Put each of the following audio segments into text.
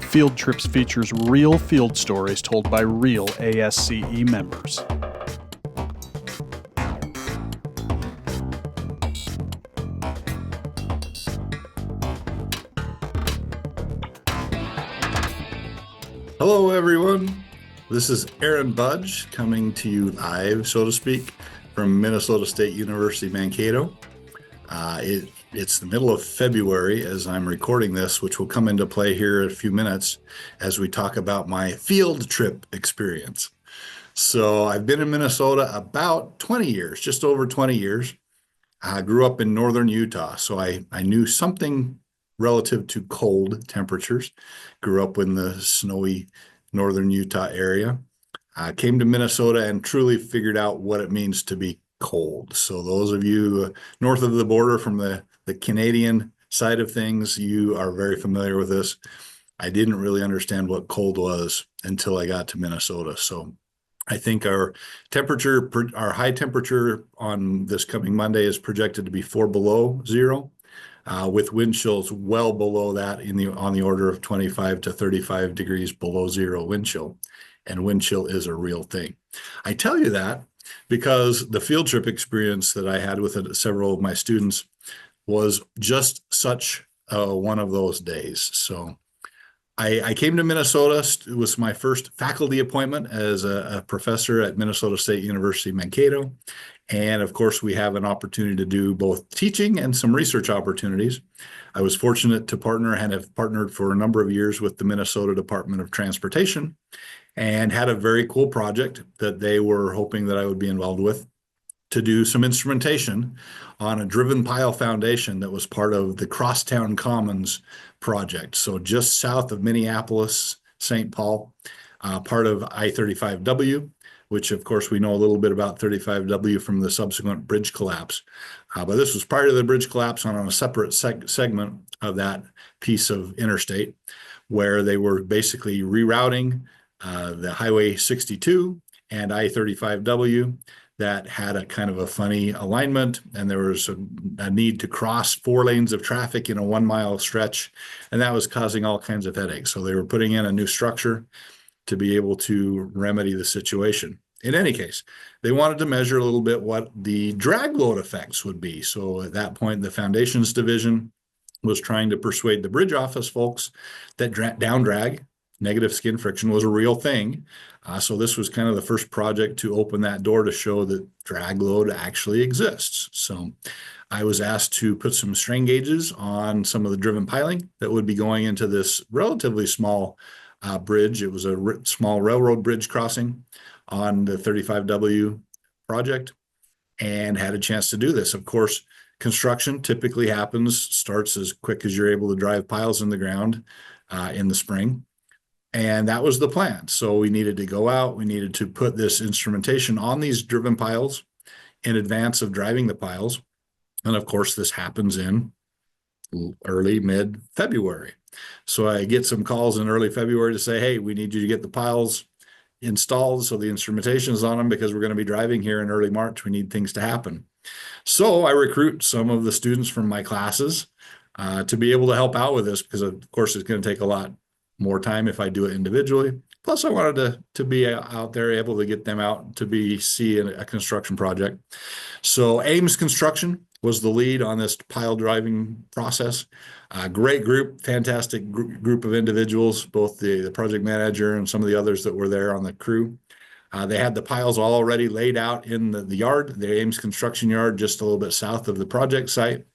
Field Trips features real field stories told by real ASCE members. Hello, everyone. This is Aaron Budge coming to you live, so to speak, from Minnesota State University, Mankato. It's the middle of February as I'm recording this, which will come into play here in a few minutes as we talk about my field trip experience. So I've been in Minnesota about 20 years, just over 20 years. I grew up in northern Utah, so I knew something relative to cold temperatures. Grew up in the snowy northern Utah area. I came to Minnesota and truly figured out what it means to be cold. So those of you north of the border from the Canadian side of things, you are very familiar with this. I didn't really understand what cold was until I got to Minnesota. So I think our high temperature on this coming Monday is projected to be 4 below zero. With wind chills well below that on the order of 25 to 35 degrees below zero wind chill. And wind chill is a real thing. I tell you that because the field trip experience that I had with several of my students was just such one of those days. So I came to Minnesota. It was my first faculty appointment as a professor at Minnesota State University, Mankato. And of course, we have an opportunity to do both teaching and some research opportunities. I was fortunate to partner and have partnered for a number of years with the Minnesota Department of Transportation and had a very cool project that they were hoping that I would be involved with to do some instrumentation on a driven pile foundation that was part of the Crosstown Commons project. So just south of Minneapolis, St. Paul, part of I-35W, which of course we know a little bit about 35W from the subsequent bridge collapse. But this was prior to the bridge collapse on a separate segment of that piece of interstate where they were basically rerouting the Highway 62 and I-35W that had a kind of a funny alignment, and there was a need to cross 4 lanes of traffic in a 1-mile stretch, and that was causing all kinds of headaches. So they were putting in a new structure to be able to remedy the situation. In any case, they wanted to measure a little bit what the drag load effects would be. So at that point, the Foundations Division was trying to persuade the bridge office folks that down drag, negative skin friction, was a real thing. So this was kind of the first project to open that door to show that drag load actually exists. So I was asked to put some strain gauges on some of the driven piling that would be going into this relatively small bridge. It was a small railroad bridge crossing on the 35W project, and had a chance to do this. Of course, construction typically starts as quick as you're able to drive piles in the ground in the spring. And that was the plan. So we needed to go out, we needed to put this instrumentation on these driven piles in advance of driving the piles. And of course, this happens in early, mid-February. So I get some calls in early February to say, hey, we need you to get the piles installed so the instrumentation is on them because we're going to be driving here in early March. We need things to happen. So I recruit some of the students from my classes to be able to help out with this because, of course, it's going to take a lot more time if I do it individually. Plus, I wanted to be out there, able to get them out to see a construction project. So Ames Construction was the lead on this pile driving process. Great group, fantastic group of individuals, both the project manager and some of the others that were there on the crew. They had the piles already laid out in the yard, the Ames construction yard, just a little bit south of the project site.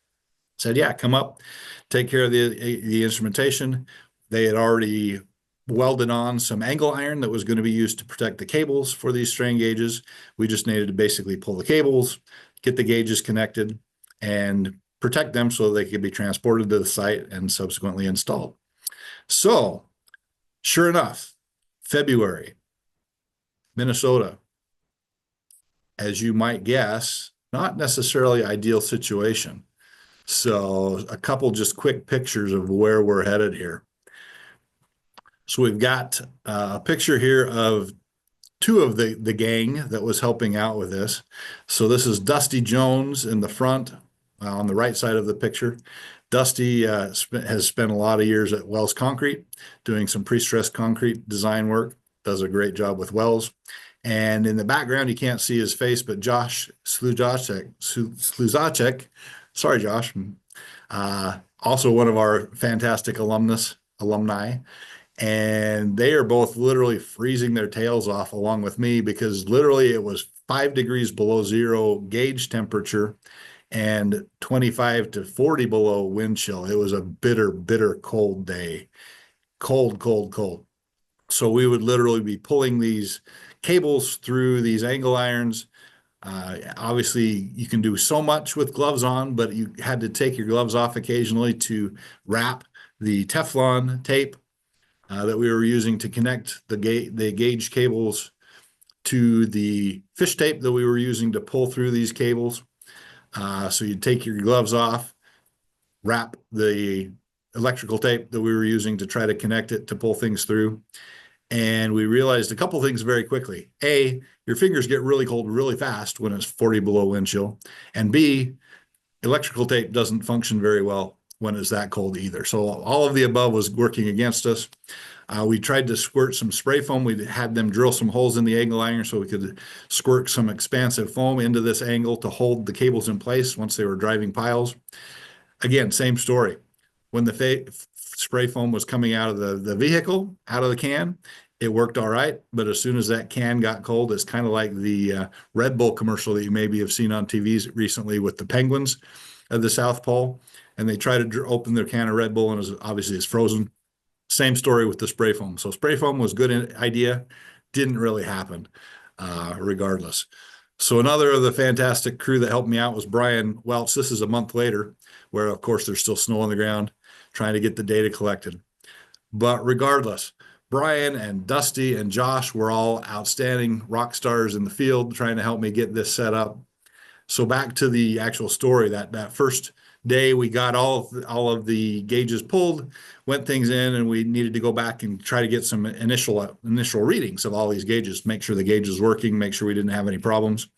Said, yeah, come up, take care of the instrumentation. They had already welded on some angle iron that was going to be used to protect the cables for these strain gauges. We just needed to basically pull the cables, get the gauges connected, and protect them so they could be transported to the site and subsequently installed. So, sure enough, February, Minnesota, as you might guess, not necessarily ideal situation. So a couple just quick pictures of where we're headed here. So we've got a picture here of 2 of the gang that was helping out with this. So this is Dusty Jones in the front on the right side of the picture. Dusty has spent a lot of years at Wells Concrete doing some pre-stressed concrete design work, does a great job with Wells. And in the background, you can't see his face, but Josh Sluzacek, sorry, Josh, also one of our fantastic alumni. And they are both literally freezing their tails off along with me, because literally it was 5 degrees below zero gauge temperature and 25 to 40 below wind chill. It was a bitter, bitter cold day. Cold, cold, cold. So we would literally be pulling these cables through these angle irons. Obviously, you can do so much with gloves on, but you had to take your gloves off occasionally to wrap the Teflon tape that we were using to connect the gauge cables to the fish tape that we were using to pull through these cables. So you'd take your gloves off, wrap the electrical tape that we were using to try to connect it to pull things through. And we realized a couple things very quickly. A, your fingers get really cold really fast when it's 40 below wind chill. And B, electrical tape doesn't function very well when it's that cold either. So all of the above was working against us. We tried to squirt some spray foam. We had them drill some holes in the angle iron so we could squirt some expansive foam into this angle to hold the cables in place once they were driving piles. Again, same story. When the spray foam was coming out of the vehicle, out of the can, it worked all right. But as soon as that can got cold, it's kind of like the Red Bull commercial that you maybe have seen on TVs recently with the penguins of the South Pole. And they try to open their can of Red Bull, and obviously it's frozen. Same story with the spray foam. So spray foam was a good idea, didn't really happen regardless. So another of the fantastic crew that helped me out was Brian Welch. This is a month later, where of course there's still snow on the ground, trying to get the data collected. But regardless, Brian and Dusty and Josh were all outstanding rock stars in the field trying to help me get this set up. So back to the actual story, that first day we got all of the gauges pulled, went things in, and we needed to go back and try to get some initial readings of all these gauges, make sure the gauge was working, make sure we didn't have any problems.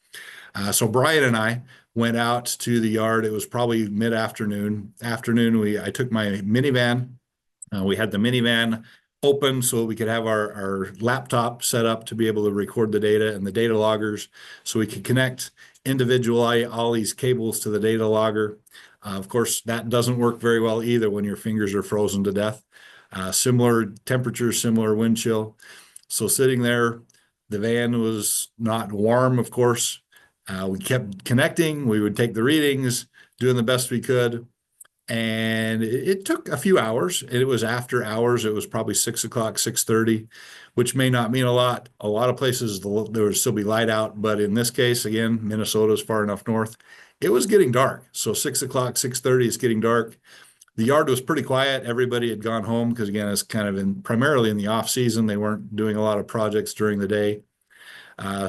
So Brian and I went out to the yard. It was probably mid-afternoon. I took my minivan. We had the minivan open so we could have our laptop set up to be able to record the data and the data loggers, so we could connect individually all these cables to the data logger. Of course, that doesn't work very well either when your fingers are frozen to death. Similar temperatures, similar wind chill. So sitting there, the van was not warm, of course. We kept connecting. We would take the readings, doing the best we could. And it took a few hours. It was after hours. It was probably 6 o'clock, 6:30, which may not mean a lot. A lot of places there would still be light out. But in this case, again, Minnesota is far enough north. It was getting dark. So 6 o'clock, 6:30, it's getting dark. The yard was pretty quiet. Everybody had gone home because, again, it's kind of primarily in the off season. They weren't doing a lot of projects during the day.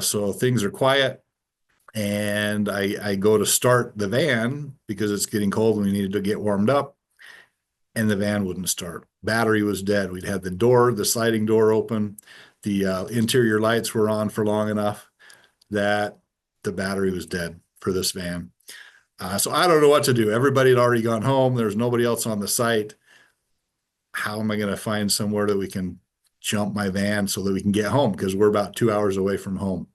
So things are quiet. And I go to start the van because it's getting cold and we needed to get warmed up. And the van wouldn't start. Battery was dead. We'd had the sliding door open. The interior lights were on for long enough that the battery was dead for this van. So I don't know what to do. Everybody had already gone home. There's nobody else on the site. How am I going to find somewhere that we can jump my van so that we can get home? Because we're about 2 hours away from home.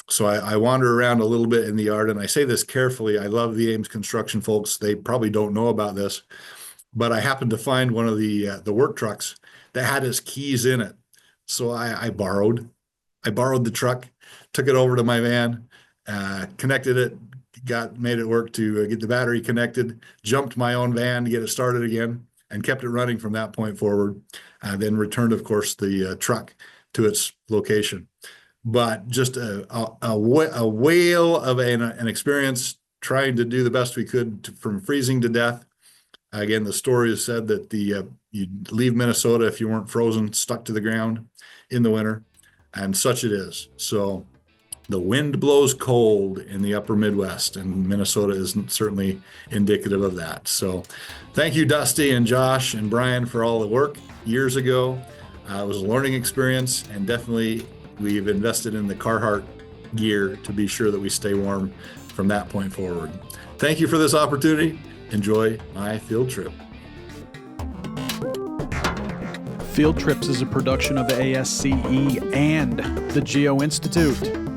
So I wander around a little bit in the yard, and I say this carefully. I love the Ames construction folks. They probably don't know about this, but I happened to find one of the work trucks that had his keys in it. So I borrowed the truck, took it over to my van, connected it, made it work to get the battery connected, jumped my own van to get it started again, and kept it running from that point forward. Then returned, of course, the truck to its location. But just a whale of an experience trying to do the best we could from freezing to death. Again, the story has said that you'd leave Minnesota if you weren't frozen, stuck to the ground in the winter, and such it is. So the wind blows cold in the upper Midwest, and Minnesota is certainly indicative of that. So thank you, Dusty and Josh and Brian, for all the work years ago. It was a learning experience, and definitely we've invested in the Carhartt gear to be sure that we stay warm from that point forward. Thank you for this opportunity, enjoy my field trip. Field Trips is a production of ASCE and the Geo-Institute.